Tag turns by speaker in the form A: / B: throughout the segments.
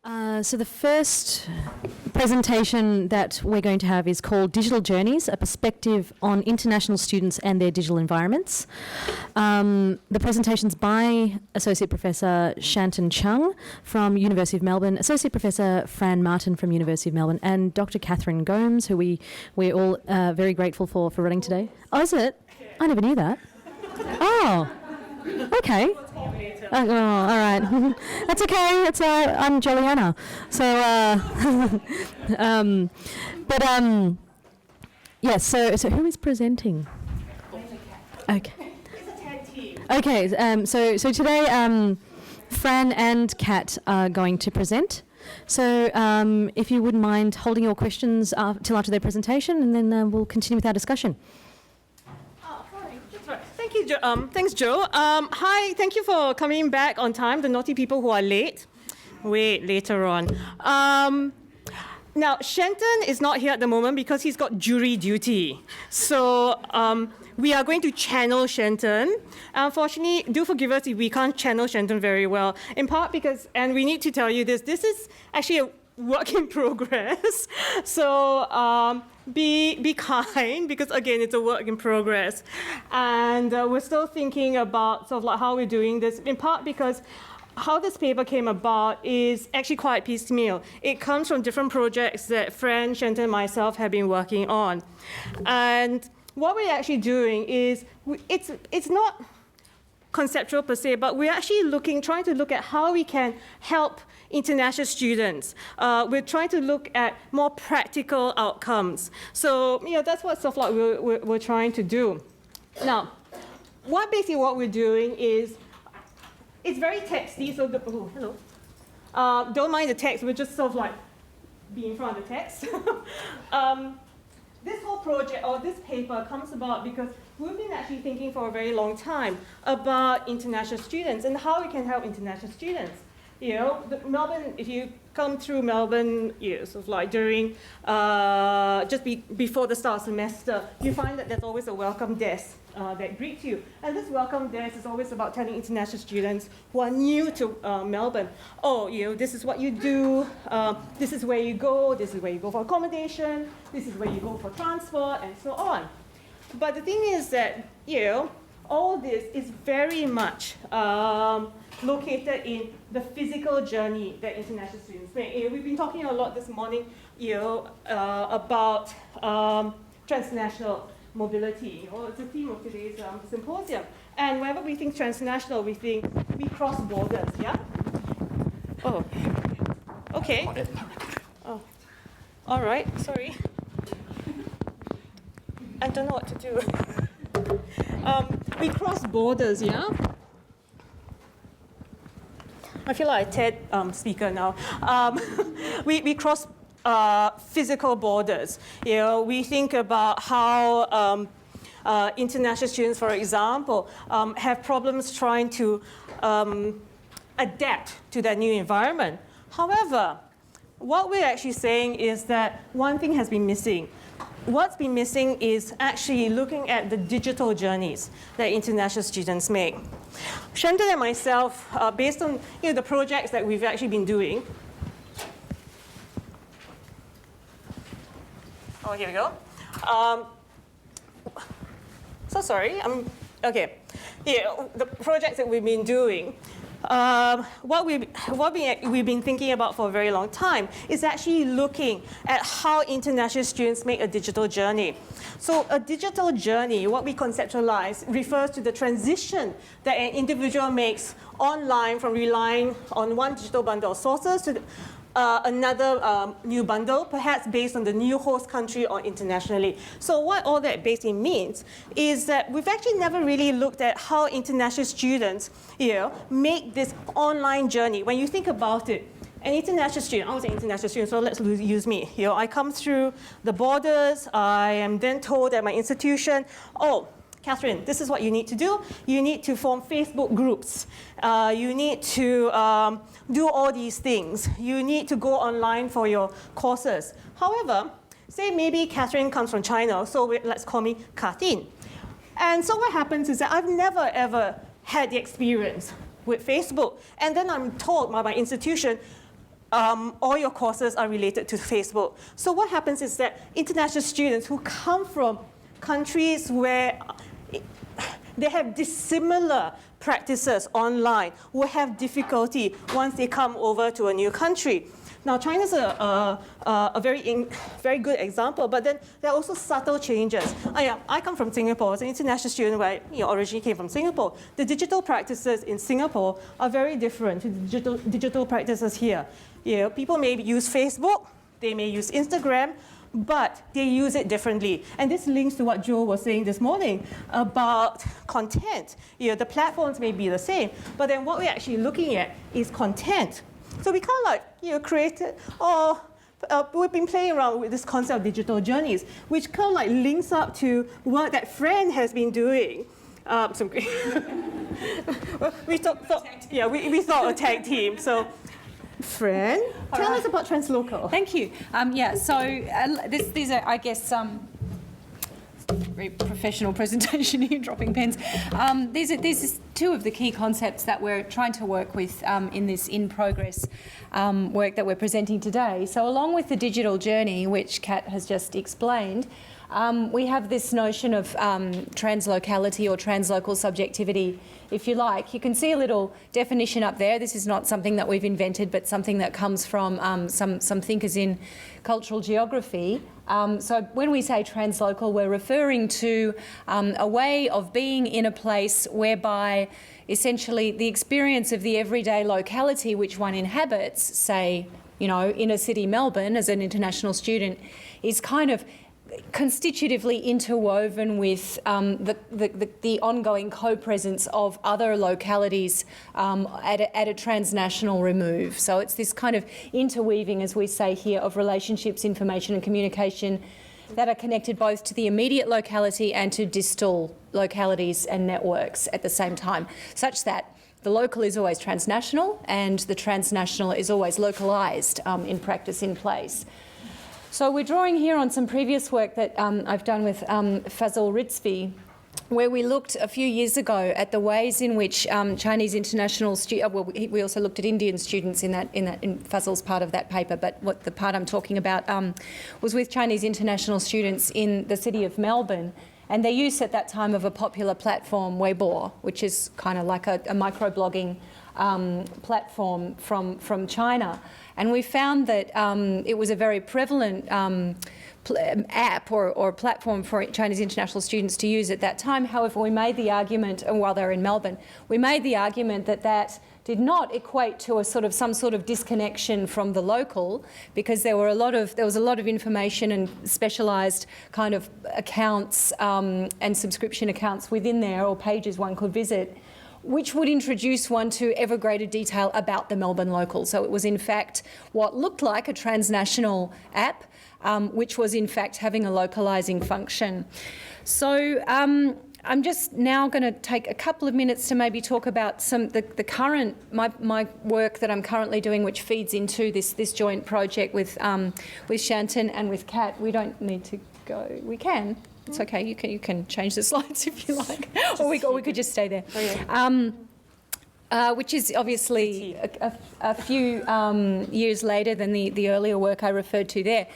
A: So the first presentation that we're going to have is called Digital Journeys, a perspective on international students and their digital environments. The presentation's by Associate Professor Shanton Chang from University of Melbourne, Associate Professor Fran Martin from University of Melbourne, and Dr. Catherine Gomes, who we're all very grateful for running today. Oh, is it? I never knew that. Oh, okay. Oh, all right. That's okay. It's I'm Jolynna. So, yes. So who is presenting? Okay.
B: It's a tag team.
A: Okay. So today, Fran and Kat are going to present. So, if you wouldn't mind holding your questions till after their presentation, and then we'll continue with our discussion.
B: Thank you, thanks, Joe. Hi, thank you for coming back on time, the naughty people who are late. Wait, later on. Now, Shanton is not here at the moment because he's got jury duty. So we are going to channel Shanton. Unfortunately, do forgive us if we can't channel Shanton very well, in part because, and we need to tell you this is actually a work in progress. So be kind, because again, it's a work in progress. And we're still thinking about sort of like how we're doing this, in part because how this paper came about is actually quite piecemeal. It comes from different projects that Fran, Shanton, and myself have been working on. And what we're actually doing is, it's not conceptual per se, but we're actually trying to look at how we can help international students. We're trying to look at more practical outcomes. So, that's what stuff like we're trying to do. Now, what we're doing is, it's very texty, so hello. Don't mind the text, we're just sort of like be in front of the text. This whole project, or this paper, comes about because we've been actually thinking for a very long time about international students and how we can help international students. Melbourne, if you come through Melbourne, sort of like during, before the start of semester, you find that there's always a welcome desk that greets you. And this welcome desk is always about telling international students who are new to Melbourne, this is what you do, this is where you go for accommodation, this is where you go for transport, and so on. But the thing is that, all this is very much located in the physical journey that international students make. We've been talking a lot this morning, about transnational mobility. It's the theme of today's symposium. And whenever we think transnational, we think we cross borders, yeah? Oh, okay. Oh, all right, sorry. I don't know what to do. We cross borders, yeah? I feel like a TED speaker now. We cross physical borders. We think about how international students, for example, have problems trying to adapt to their new environment. However, what we're actually saying is that one thing has been missing. What's been missing is actually looking at the digital journeys that international students make. Shanton and myself, based on the projects that we've actually been doing. Oh, here we go. So sorry. Okay. The projects that we've been doing. What we've been thinking about for a very long time is actually looking at how international students make a digital journey. So a digital journey, what we conceptualize, refers to the transition that an individual makes online from relying on one digital bundle of sources to another new bundle, perhaps based on the new host country or internationally. So what all that basically means is that we've actually never really looked at how international students make this online journey. When you think about it, an international student, I was an international student, so let's use me. I come through the borders, I am then told at my institution, Catherine, this is what you need to do. You need to form Facebook groups. You need to do all these things. You need to go online for your courses. However, say maybe Catherine comes from China, so let's call me Katin. And so what happens is that I've never ever had the experience with Facebook. And then I'm told by my institution, all your courses are related to Facebook. So what happens is that international students who come from countries where they have dissimilar practices online will have difficulty once they come over to a new country. Now, China's a very good example, but then there are also subtle changes. I come from Singapore. As an international student, where I originally came from Singapore. The digital practices in Singapore are very different to the digital practices here. People may use Facebook, they may use Instagram, but they use it differently. And this links to what Joe was saying this morning about content. The platforms may be the same, but then what we're actually looking at is content. So we can't create it, we've been playing around with this concept of digital journeys, which kind of links up to work that Fran has been doing. We thought a tag team. So, Fran, tell us about Translocal.
C: Thank you. These are, I guess, very professional presentation here, dropping pens. These are two of the key concepts that we're trying to work with in this in-progress work that we're presenting today. So along with the digital journey, which Kat has just explained, we have this notion of translocality or translocal subjectivity, if you like. You can see a little definition up there. This is not something that we've invented, but something that comes from some thinkers in cultural geography. So when we say translocal, we're referring to a way of being in a place whereby essentially the experience of the everyday locality which one inhabits, say, inner city Melbourne as an international student, is kind of constitutively interwoven with the ongoing co-presence of other localities at a transnational remove. So it's this kind of interweaving, as we say here, of relationships, information and communication that are connected both to the immediate locality and to distal localities and networks at the same time, such that the local is always transnational and the transnational is always localised in practice in place. So we're drawing here on some previous work that I've done with Fazal Ritzvi, where we looked a few years ago at the ways in which Chinese international students, we also looked at Indian students in Fazal's part of that paper, but what the part I'm talking about was with Chinese international students in the city of Melbourne, and their use at that time of a popular platform, Weibo, which is kind of like a microblogging platform from China. And we found that it was a very prevalent app or platform for Chinese international students to use at that time. However, we made the argument, and while they were in Melbourne, we made the argument that did not equate to some sort of disconnection from the local, because there was a lot of information and specialised kind of accounts and subscription accounts within there, or pages one could visit, which would introduce one to ever greater detail about the Melbourne local. So it was in fact what looked like a transnational app, which was in fact having a localising function. So I'm just now going to take a couple of minutes to maybe talk about the current, my work that I'm currently doing, which feeds into this joint project with Shanton and with Kat. We don't need to go. We can. It's okay. You can change the slides if you like, or we could just stay there. Oh, yeah. Which is obviously a few years later than the earlier work I referred to there.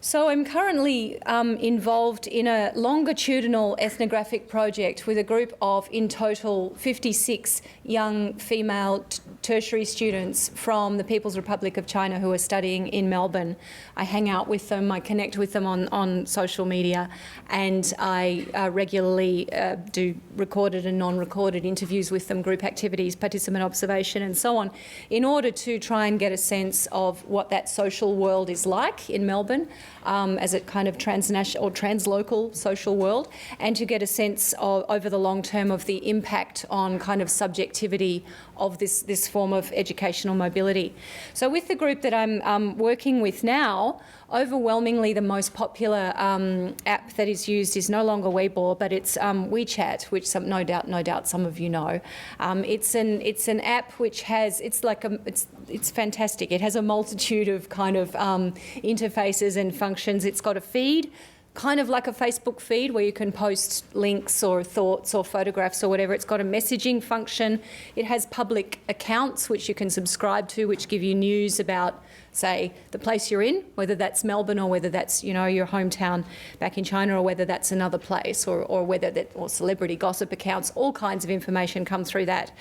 C: So I'm currently involved in a longitudinal ethnographic project with a group of, in total, 56 young female tertiary students from the People's Republic of China who are studying in Melbourne. I hang out with them, I connect with them on social media, and I regularly do recorded and non-recorded interviews with them, group activities, participant observation and so on, in order to try and get a sense of what that social world is like in Melbourne, as a kind of transnational or translocal social world, and to get a sense of, over the long term, of the impact on kind of subjectivity of this form of educational mobility. So with the group that I'm working with now, overwhelmingly the most popular app that is used is no longer Weibo, but it's WeChat, which no doubt some of you know. It's an app which has, it's fantastic. It has a multitude of kind of interfaces and functions. It's got a feed, kind of like a Facebook feed where you can post links or thoughts or photographs or whatever. It's got a messaging function. It has public accounts which you can subscribe to, which give you news about, say, the place you're in, whether that's Melbourne or whether that's, you know, your hometown back in China, or whether that's another place, or whether that, or celebrity gossip accounts. All kinds of information come through that.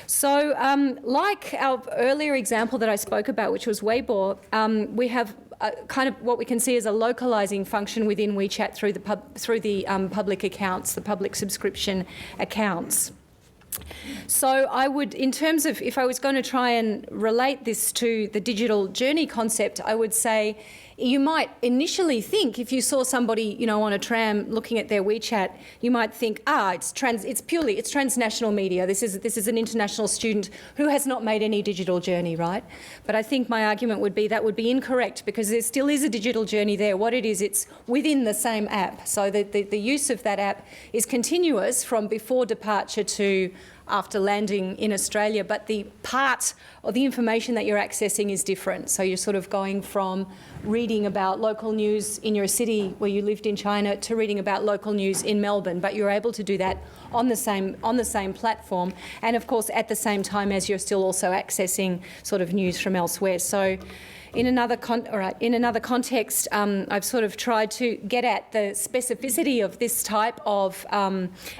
C: So like our earlier example that I spoke about, which was Weibo, we have kind of what we can see as a localising function within WeChat through the public accounts, the public subscription accounts. So I would, in terms of, if I was going to try and relate this to the digital journey concept, I would say you might initially think, if you saw somebody, you know, on a tram looking at their WeChat, you might think, it's transnational media. This is an international student who has not made any digital journey, right? But I think my argument would be that would be incorrect, because there still is a digital journey there. What it is, it's within the same app. So the use of that app is continuous from before departure to after landing in Australia, but the part or the information that you're accessing is different. So you're sort of going from reading about local news in your city where you lived in China to reading about local news in Melbourne, but you're able to do that on the same platform, and of course at the same time as you're still also accessing sort of news from elsewhere. So in another context, I've sort of tried to get at the specificity of this type of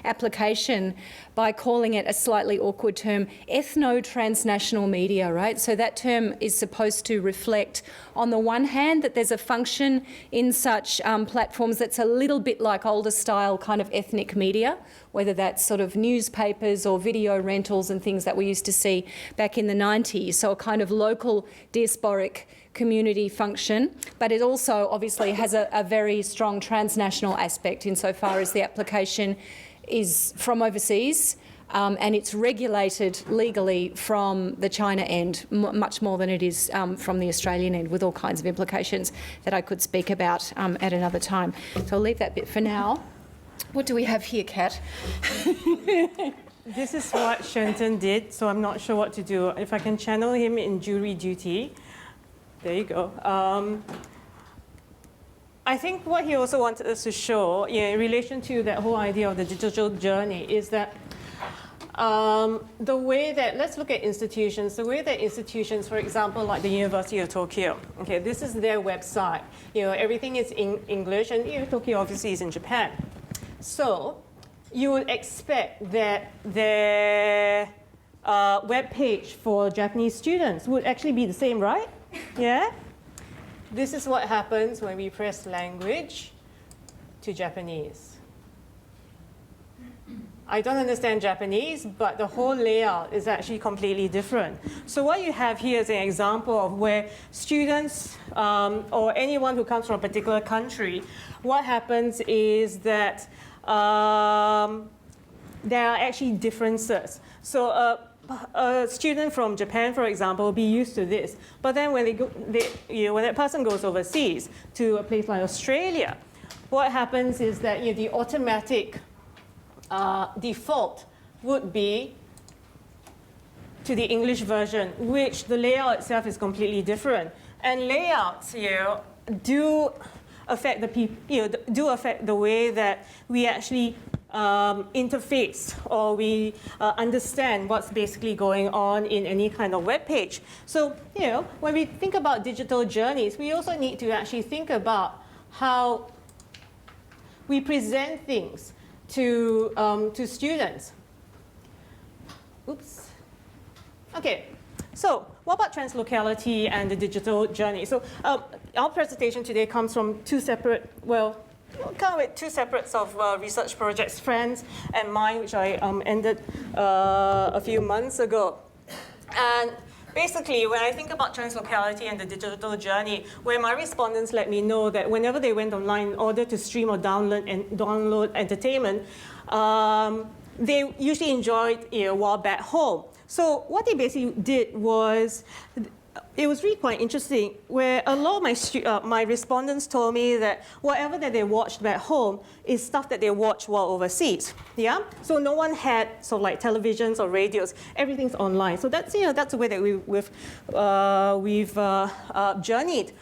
C: application by calling it a slightly awkward term, ethno-transnational media, right? So that term is supposed to reflect, on the one hand, that there's a function in such platforms that's a little bit like older style kind of ethnic media, whether that's sort of newspapers or video rentals and things that we used to see back in the 90s. So a kind of local diasporic community function, but it also obviously has a very strong transnational aspect insofar as the application is from overseas and it's regulated legally from the China end, much more than it is from the Australian end, with all kinds of implications that I could speak about at another time. So I'll leave that bit for now. What do we have here, Kat?
B: This is what Shanton did, so I'm not sure what to do. If I can channel him in jury duty. There you go. I think what he also wanted us to show, in relation to that whole idea of the digital journey, is that the way that, let's look at institutions, the way that institutions, for example, like the University of Tokyo, okay, this is their website. Everything is in English, and Tokyo obviously is in Japan. So you would expect that their web page for Japanese students would actually be the same, right? Yeah? This is what happens when we press language to Japanese. I don't understand Japanese, but the whole layout is actually completely different. So what you have here is an example of where students or anyone who comes from a particular country, what happens is that there are actually differences. So a student from Japan, for example, will be used to this. But then when when that person goes overseas to a place like Australia, what happens is that the automatic default would be to the English version, which the layout itself is completely different. And layouts do affect do affect the way that we actually interface, or we understand what's basically going on in any kind of web page. So, when we think about digital journeys, we also need to actually think about how we present things to students. Oops. Okay. So, what about translocality and the digital journey? So, our presentation today comes from two separate sets of research projects, Fran's and mine, which I ended a few months ago. And basically, when I think about translocality and the digital journey, where my respondents let me know that whenever they went online in order to stream or download entertainment, they usually enjoyed while back home. So what they basically did was, it was really quite interesting, where a lot of my respondents told me that whatever that they watched back home is stuff that they watched while overseas. Yeah. So no one had sort of like televisions or radios. Everything's online. So that's that's the way that we've journeyed.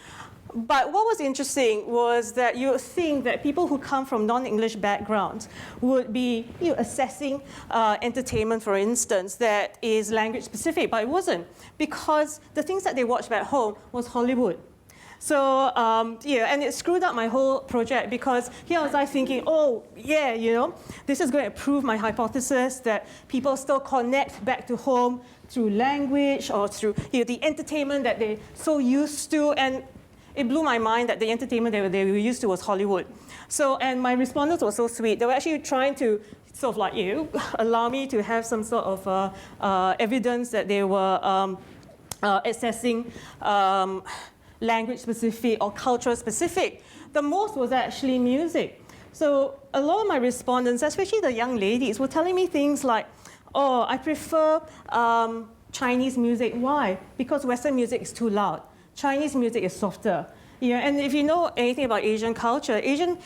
B: But what was interesting was that you would think that people who come from non-English backgrounds would be assessing entertainment, for instance, that is language specific, but it wasn't, because the things that they watched back home was Hollywood. So, and it screwed up my whole project, because here was I thinking, oh, yeah, this is going to prove my hypothesis that people still connect back to home through language or through the entertainment that they're so used to. And it blew my mind that the entertainment that they were used to was Hollywood. So, and my respondents were so sweet. They were actually trying to sort of like allow me to have some sort of evidence that they were assessing language specific or cultural specific. The most was actually music. So a lot of my respondents, especially the young ladies, were telling me things like, oh, I prefer Chinese music. Why? Because Western music is too loud. Chinese music is softer. And if you know anything about Asian culture, Asian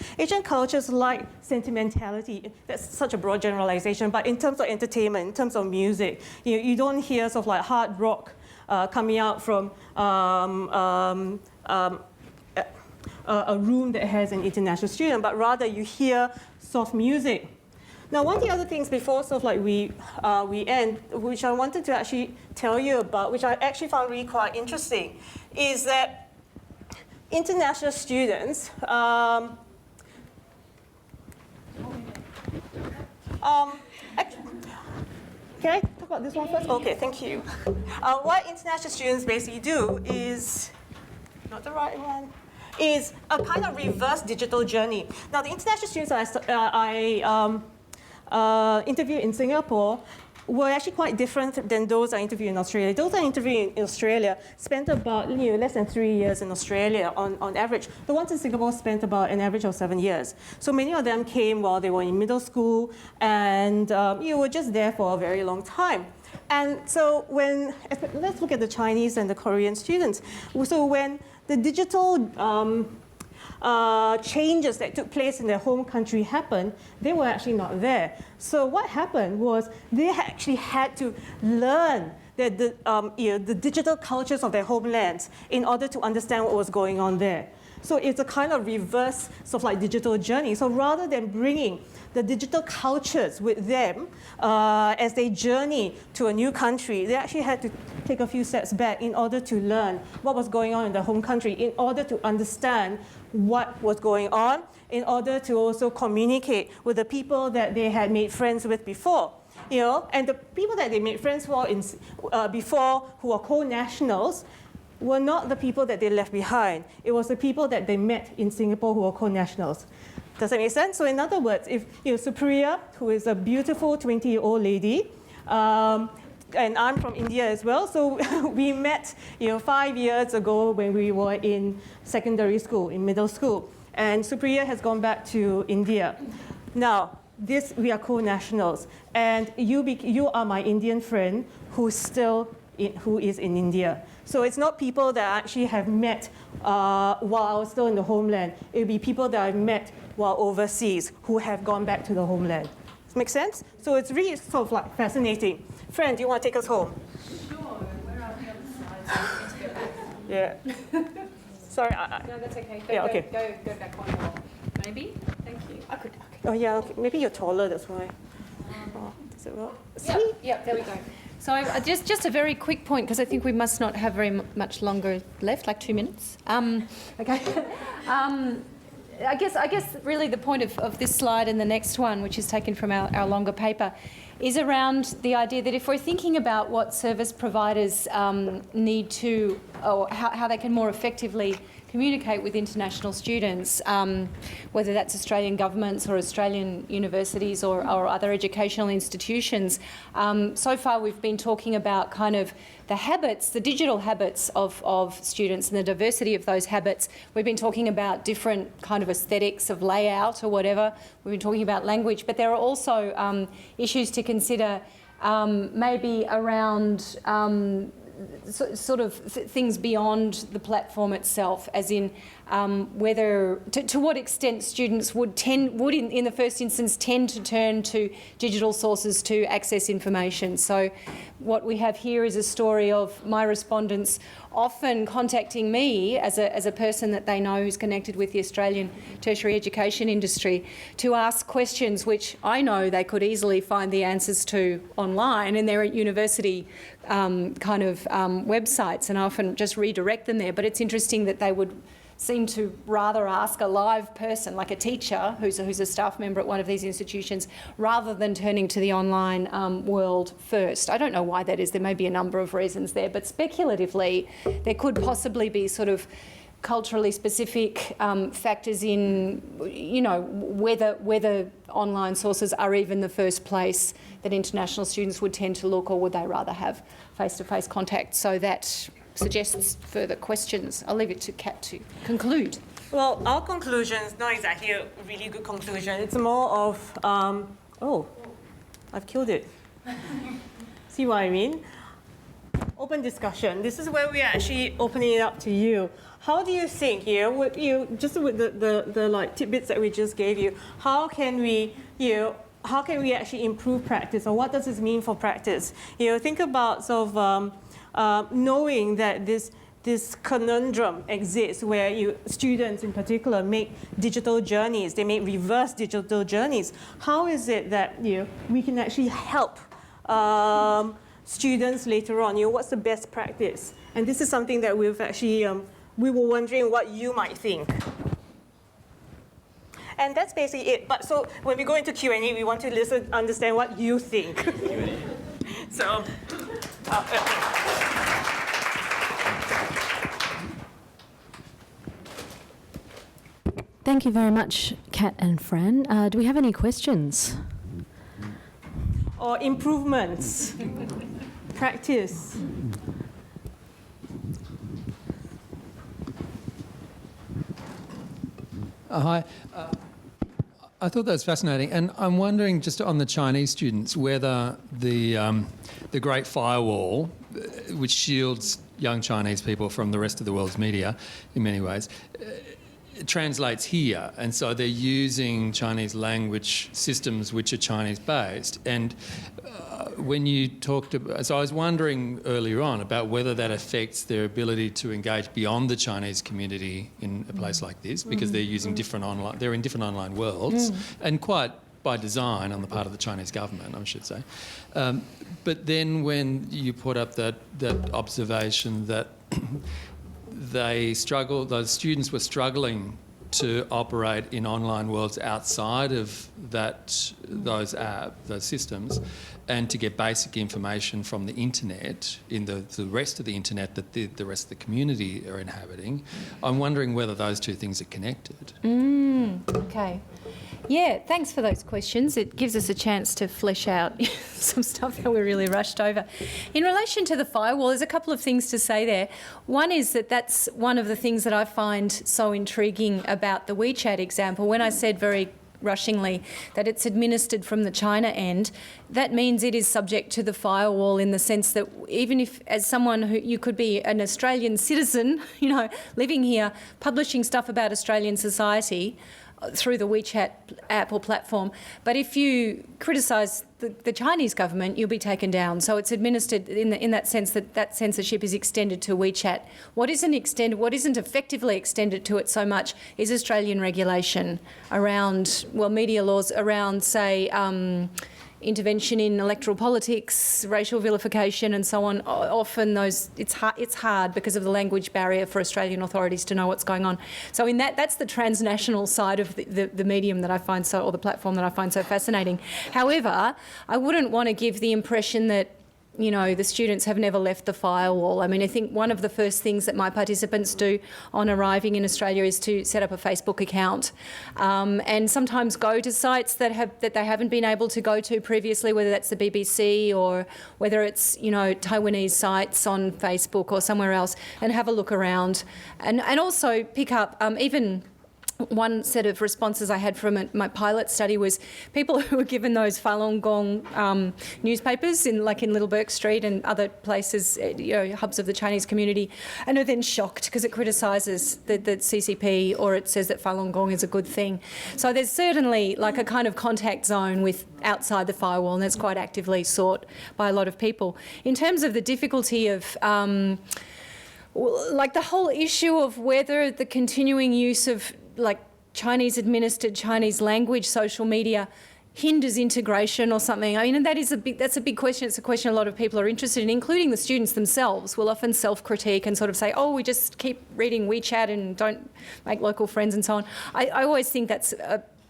B: cultures like sentimentality. That's such a broad generalization, but in terms of entertainment, in terms of music, you don't hear sort of like hard rock coming out from a room that has an international student, but rather you hear soft music. Now, one of the other things before sort of like we end, which I wanted to actually tell you about, which I actually found really quite interesting, is that international students, can I talk about this one first? Okay, thank you. What international students basically do is, not the right one, is a kind of reverse digital journey. Now, the international students I interviewed in Singapore were actually quite different than those I interviewed in Australia. Those I interviewed in Australia spent about less than 3 years in Australia on average. The ones in Singapore spent about an average of 7 years. So many of them came while they were in middle school and were just there for a very long time. And so let's look at the Chinese and the Korean students. So when the digital changes that took place in their home country happened, they were actually not there. So what happened was they actually had to learn the digital cultures of their homelands in order to understand what was going on there. So it's a kind of reverse sort of like digital journey. So rather than bringing the digital cultures with them as they journey to a new country, they actually had to take a few steps back in order to learn what was going on in their home country, in order to understand what was going on, in order to also communicate with the people that they had made friends with before. And the people that they made friends with before, who are co-nationals, were not the people that they left behind. It was the people that they met in Singapore who were co-nationals. Does that make sense? So in other words, if Supriya, who is a beautiful 20-year-old lady, and I'm from India as well, so we met 5 years ago when we were in secondary school, in middle school, and Supriya has gone back to India. Now, we are co-nationals, and you are my Indian friend who is in India. So it's not people that I actually have met while I was still in the homeland. It will be people that I've met while overseas who have gone back to the homeland. Does that make sense? So it's really sort of like fascinating. Fran, do you want to take us home?
C: Sure, we're on the other side, so we need to go back.
B: Yeah. Sorry.
C: No, that's okay. Go back one more. Maybe? Thank you. I could.
B: Oh, yeah, okay. Maybe you're taller, that's why. Does it work?
C: Yep, there we go. So just a very quick point, because I think we must not have very much longer left, like 2 minutes. Okay. I guess really the point of this slide and the next one, which is taken from our longer paper, is around the idea that if we're thinking about what service providers need to, or how they can more effectively communicate with international students, whether that's Australian governments or Australian universities or other educational institutions. So far we've been talking about kind of the habits, the digital habits of students and the diversity of those habits. We've been talking about different kind of aesthetics of layout or whatever. We've been talking about language, but there are also issues to consider maybe around sort of things beyond the platform itself, as in whether, to what extent students would in the first instance tend to turn to digital sources to access information. So what we have here is a story of my respondents often contacting me as a person that they know who's connected with the Australian tertiary education industry to ask questions which I know they could easily find the answers to online, and they're at university websites, and I often just redirect them there. But it's interesting that they would seem to rather ask a live person, like a teacher who's a staff member at one of these institutions, rather than turning to the online world first. I don't know why that is. There may be a number of reasons there, but speculatively, there could possibly be sort of culturally specific factors in, whether online sources are even the first place that international students would tend to look, or would they rather have face-to-face contact. So that suggests further questions. I'll leave it to Kat to conclude.
B: Well, our conclusion is not exactly a really good conclusion. It's more of, I've killed it. See what I mean? Open discussion. This is where we're actually opening it up to you. How do you think, just with the tidbits that we just gave you, how can we actually improve practice, or what does this mean for practice? Think about sort of knowing that this conundrum exists where students in particular make digital journeys, they make reverse digital journeys. How is it that we can actually help students later on? What's the best practice? And this is something that we've actually, we were wondering what you might think. And that's basically it. But so when we go into Q&A, we want to understand what you think. So.
A: Thank you very much, Kat and Fran. Do we have any questions?
B: Or improvements? Practice?
D: Hi. I thought that was fascinating, and I'm wondering, just on the Chinese students, whether the Great Firewall, which shields young Chinese people from the rest of the world's media in many ways, it translates here, and so they're using Chinese language systems which are Chinese-based. And when you talked about, so I was wondering earlier on about whether that affects their ability to engage beyond the Chinese community in a place like this, because they're using they're in different online worlds, and quite by design on the part of the Chinese government, I should say. But then when you put up that observation that those students were struggling to operate in online worlds outside of those systems, and to get basic information from the internet, in the rest of the internet that the rest of the community are inhabiting. I'm wondering whether those two things are connected.
C: Okay. Yeah, thanks for those questions. It gives us a chance to flesh out some stuff that we really rushed over. In relation to the firewall, there's a couple of things to say there. One is that's one of the things that I find so intriguing about the WeChat example. When I said very rushingly that it's administered from the China end, that means it is subject to the firewall, in the sense that even if, as someone who you could be an Australian citizen, living here, publishing stuff about Australian society through the WeChat app or platform, but if you criticise the Chinese government, you'll be taken down. So it's administered in that sense that censorship is extended to WeChat. What isn't effectively extended to it so much is Australian regulation around, media laws around, say, intervention in electoral politics, racial vilification and so on. Often it's hard because of the language barrier for Australian authorities to know what's going on. So that's the transnational side of the medium that I find or the platform that I find so fascinating. However, I wouldn't want to give the impression that the students have never left the firewall. I mean, I think one of the first things that my participants do on arriving in Australia is to set up a Facebook account, and sometimes go to sites that they haven't been able to go to previously, whether that's the BBC or whether it's Taiwanese sites on Facebook or somewhere else, and have a look around, and also pick up even. One set of responses I had from my pilot study was people who were given those Falun Gong newspapers in Little Bourke Street and other places, hubs of the Chinese community, and are then shocked because it criticises the CCP, or it says that Falun Gong is a good thing. So there's certainly a kind of contact zone with outside the firewall, and that's quite actively sought by a lot of people. In terms of the difficulty of like the whole issue of whether the continuing use of like Chinese administered Chinese language social media hinders integration or something. I mean, that's a big question. It's a question a lot of people are interested in, including the students themselves will often self-critique and sort of say, oh, we just keep reading WeChat and don't make local friends and so on. I always think that's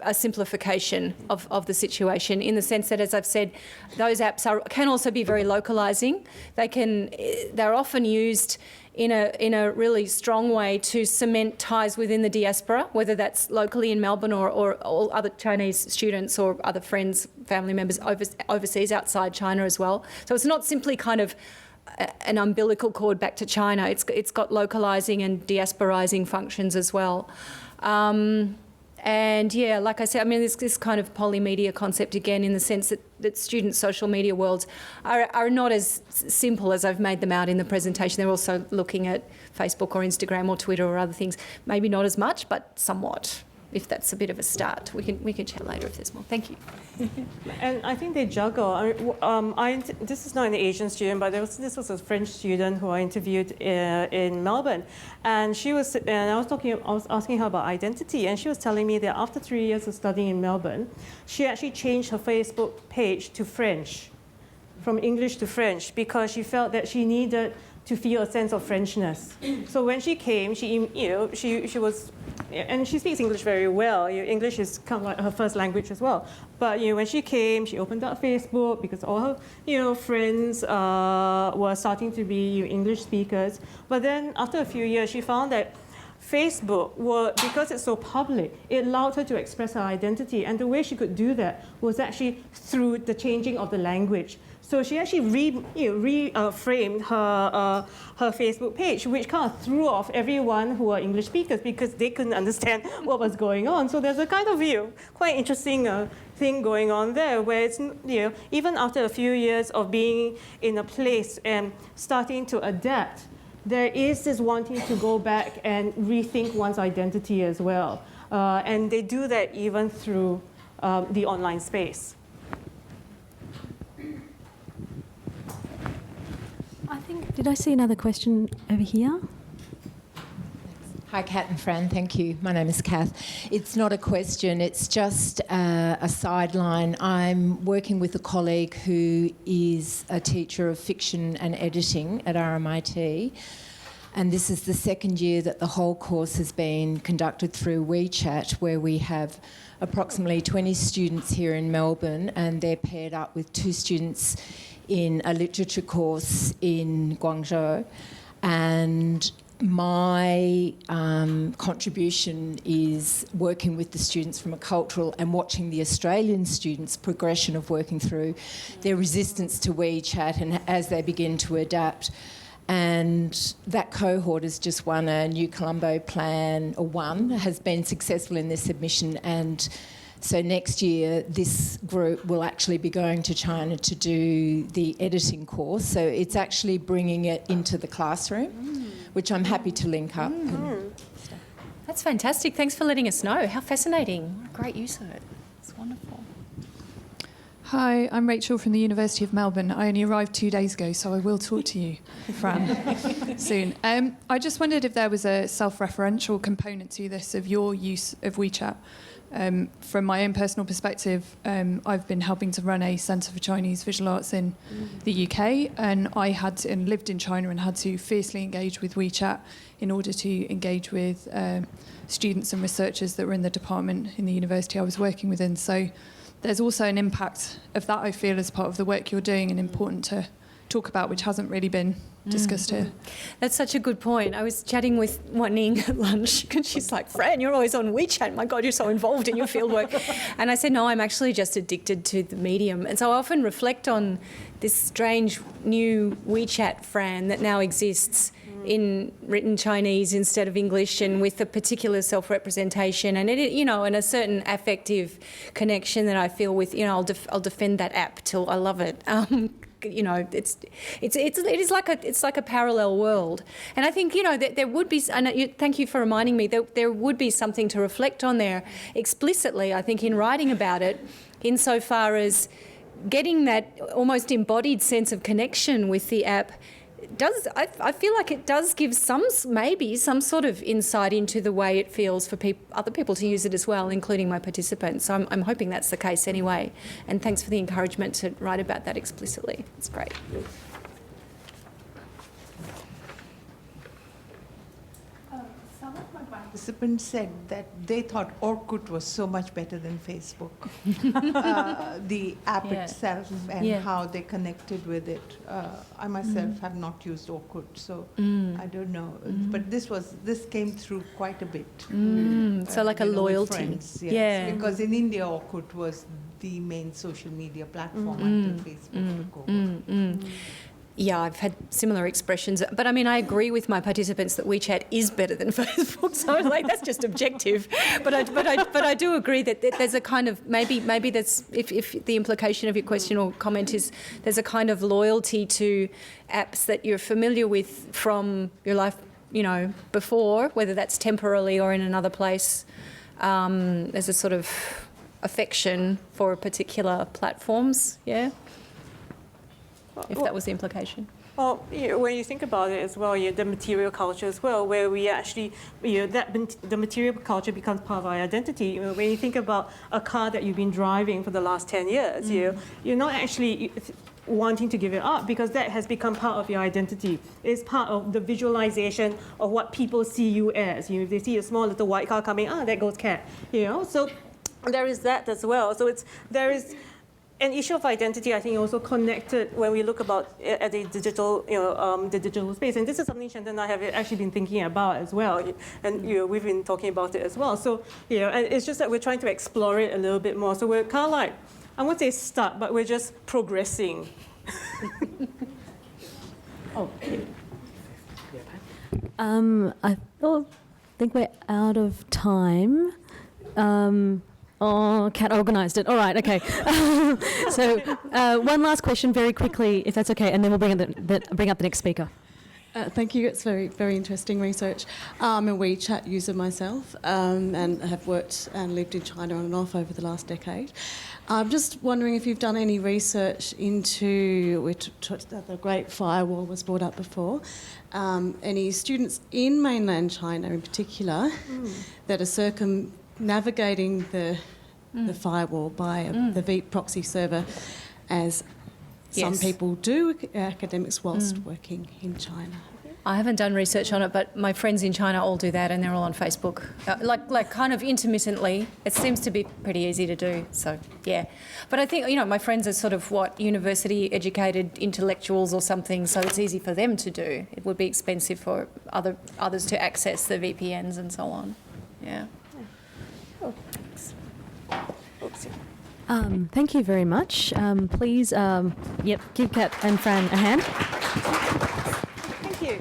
C: a simplification of the situation, in the sense that, as I've said, those apps can also be very localising. They're often used in a really strong way to cement ties within the diaspora, whether that's locally in Melbourne or all other Chinese students or other friends, family members overseas outside China as well. So it's not simply kind of an umbilical cord back to China. It's got localising and diasporising functions as well. And yeah, like I said, I mean, there's this kind of polymedia concept again, in the sense that student social media worlds are not as simple as I've made them out in the presentation. They're also looking at Facebook or Instagram or Twitter or other things. Maybe not as much, but somewhat, if that's a bit of a start. We can chat later if there's more. Thank you.
B: And I think they juggle. This is not an Asian student, but this was a French student who I interviewed in Melbourne, and I was asking her about identity, and she was telling me that after 3 years of studying in Melbourne, she actually changed her Facebook page to French, from English to French, because she felt that she needed to feel a sense of Frenchness. So when she came, she was, and she speaks English very well. English is kind of like her first language as well. But when she came, she opened up Facebook because all her friends were starting to be English speakers. But then after a few years, she found that Facebook, because it's so public, it allowed her to express her identity. And the way she could do that was actually through the changing of the language. So she actually reframed her Facebook page, which kind of threw off everyone who were English speakers because they couldn't understand what was going on. So there's a kind of quite interesting thing going on there, where it's even after a few years of being in a place and starting to adapt, there is this wanting to go back and rethink one's identity as well, and they do that even through the online space.
A: Did I see another question over here?
E: Hi, Kat and Fran. Thank you. My name is Kath. It's not a question. It's just a sideline. I'm working with a colleague who is a teacher of fiction and editing at RMIT. And this is the second year that the whole course has been conducted through WeChat, where we have approximately 20 students here in Melbourne, and they're paired up with 2 students in a literature course in Guangzhou. And my contribution is working with the students from a cultural and watching the Australian students' progression of working through their resistance to WeChat and as they begin to adapt. And that cohort has just won a New Colombo plan, has been successful in their submission, and so next year this group will actually be going to China to do the editing course. So it's actually bringing it into the classroom, which I'm happy to link up.
C: That's fantastic. Thanks for letting us know. How fascinating. Great use of it. It's wonderful.
F: Hi, I'm Rachel from the University of Melbourne. I only arrived 2 days ago, so I will talk to you, Fran, soon. I just wondered if there was a self-referential component to this, of your use of WeChat. From my own personal perspective, I've been helping to run a Centre for Chinese Visual Arts in the UK, and I had to, and lived in China and had to fiercely engage with WeChat in order to engage with students and researchers that were in the department in the university I was working within. So there's also an impact of that, I feel, as part of the work you're doing, and important to talk about, which hasn't really been discussed here.
C: That's such a good point. I was chatting with Ning at lunch, and she's like, Fran, you're always on WeChat. My God, you're so involved in your fieldwork. And I said, no, I'm actually just addicted to the medium. And so I often reflect on this strange new WeChat Fran that now exists in written Chinese instead of English, and with a particular self-representation and and a certain affective connection that I feel with. I'll defend that app till I love it. It's like a parallel world, and I think that there would be. And thank you for reminding me that there would be something to reflect on there explicitly. I think in writing about it, insofar as getting that almost embodied sense of connection with the app I feel like it does give maybe some sort of insight into the way it feels for other people to use it as well, including my participants. So I'm hoping that's the case anyway. And thanks for the encouragement to write about that explicitly. It's great.
G: Some of my participants said that they thought Orkut was so much better than Facebook. The app itself and how they connected with it. I myself have not used Orkut, so I don't know. But this came through quite a bit.
C: So like a loyalty.
G: Friends, yes.
C: Yeah.
G: Because in India, Orkut was the main social media platform until Facebook took over.
C: Yeah, I've had similar expressions, but I mean, I agree with my participants that WeChat is better than Facebook. So I was like, that's just objective. But I do agree that there's a kind of maybe that's if the implication of your question or comment is there's a kind of loyalty to apps that you're familiar with from your life, before, whether that's temporarily or in another place. There's a sort of affection for particular platforms. Yeah. If that was the implication.
B: Well, when you think about it as well, the material culture as well, where we actually, the material culture becomes part of our identity. When you think about a car that you've been driving for the last 10 years, you're not actually wanting to give it up because that has become part of your identity. It's part of the visualization of what people see you as. If they see a small little white car coming, there goes Cat. So there is that as well. So there is an issue of identity, I think, also connected when we look about at the digital, the digital space. And this is something Shanton and I have actually been thinking about as well. And we've been talking about it as well. So and it's just that we're trying to explore it a little bit more. So we're kind of like, I won't say stuck, but we're just progressing.
A: I think we're out of time. Kat organised it. All right, okay. So one last question very quickly, if that's okay, and then we'll bring up the next speaker.
H: Thank you. It's very, very interesting research. I'm a WeChat user myself and have worked and lived in China on and off over the last decade. I'm just wondering if you've done any research into, the Great Firewall was brought up before, any students in mainland China in particular that are circumnavigating the firewall by the Veep proxy server, as some people do, academics, whilst working in China.
C: I haven't done research on it, but my friends in China all do that, and they're all on Facebook, like kind of intermittently. It seems to be pretty easy to do. So yeah, but I think my friends are sort of university-educated intellectuals or something, so it's easy for them to do. It would be expensive for others to access the VPNs and so on. Yeah.
A: Thank you very much. Please, give Kat and Fran a hand.
B: Thank you.